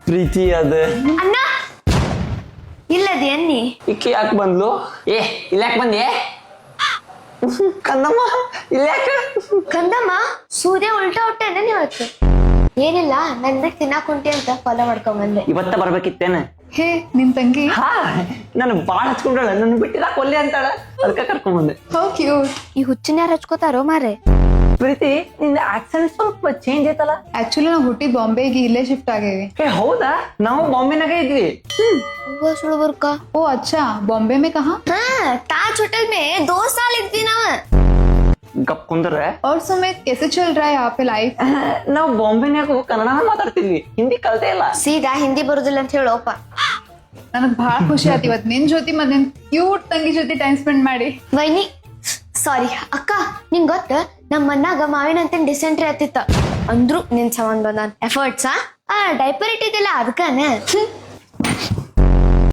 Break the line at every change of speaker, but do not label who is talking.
ಪ್ರೀತಿ ಅದ
ಅಣ್ಣ ಇಲ್ಲದೆ ಅನ್ನಿ
ಇಕ್ಕಿ ಯಾಕೆ ಬಂದ್ಲು ಇಲ್ಲಾಕ್ ಬಂದೆ ಕಂದಮ್ಮ ಇಲ್ಲಾಕ
ಕಂದಮ್ಮ ಸೂರ್ಯ ಉಲ್ಟಾ ಹೊಟ್ಟೆ ಇವತ್ತು ಏನಿಲ್ಲ ನನ್ ಬಿಟ್ಟು ತಿನ್ನಾಕ್ ಹೊಂಟಿ ಅಂತ ಫಾಲೋ ಮಾಡ್ಕೊಂಡ್ ಬಂದೆ.
ಇವತ್ತ ಬರ್ಬೇಕಿತ್ತೇನ?
ಹೇ ನಿನ್ ತಂಗಿ
ಹಾ ನನ್ ಬಾಳ ಹಚ್ಕೊಂಡಳ, ನನ್ ಬಿಟ್ಟಿರಾಕ್ ಒಲ್ಲೆ ಅಂತಾಳ, ಅದಕ್ಕ ಕರ್ಕೊಂಡ್ ಬಂದೆ.
How cute.
ಈ ಹುಚ್ಚಿನ ಯಾರು ಹಚ್ಕೋತಾರೋ ಮಾರೆ.
ಪ್ರೀತಿ ನಿಂದ ಆಕ್ಸೆಂಟ್ ಸ್ವಲ್ಪ ಚೇಂಜ್ ಐತಲ್ಲ.
ಆಕ್ಚುಲಿ ನಾವು ಹುಟ್ಟಿ ಬಾಂಬೆಗೆ ಇಲ್ಲೇ ಶಿಫ್ಟ್ ಆಗೇವಿ.
ಹೌದಾ? ನಾವು ಬಾಂಬೆನಾಗ ಇದ್ವಿ.
सुनो बुरका
ओ अच्छा बॉम्बे में कहाँ?
हाँ ताज होटल में 2 साल इद्वी नाव
ಗಪ್ ಕುಂದ್ರೆ
और सुमित कैसे चल रहा है यहाँ पे लाइफ?
ನಾವು ಬಾಂಬೆನಾಗ ಕನ್ನಡನ ಮಾತಾಡ್ತಿದ್ವಿ, ಹಿಂದಿ ಕಲ್ತೇ ಇಲ್ಲ.
ಸೀದಾ ಹಿಂದಿ ಬರುದಿಲ್ಲ ಅಂತ ಹೇಳೋಪ.
ನನಗೆ ಬಹಳ ಖುಷಿ ಆಯ್ತು ಇವತ್ತು ನಿನ್ ಜೊತೆ ಮತ್ತೆ ನಿನ್ ಕ್ಯೂಟ್ ತಂಗಿ ಜೊತೆ ಟೈಮ್ ಸ್ಪೆಂಡ್ ಮಾಡಿ.
ವೈನಿ ಸಾರಿ ಅಕ್ಕ, ನಿಂಗ್ ಗೊತ್ತ ನಮ್ಮ ಮನ್ನಾಗ ಮಾವಿನ ಅಂತ ಡಿಸೆಂಟ್ರಿ ಆತಿತ್ತ ಅಂದ್ರು ನಿನ್ ಸಂಬಂಧ ಬಂದ ಎಫರ್ಟ್ಸ್ ಡೈಪರ್ ಇಟ್ಟಿದ್ದಿಲ್ಲ ಅದಕ್ಕನೆ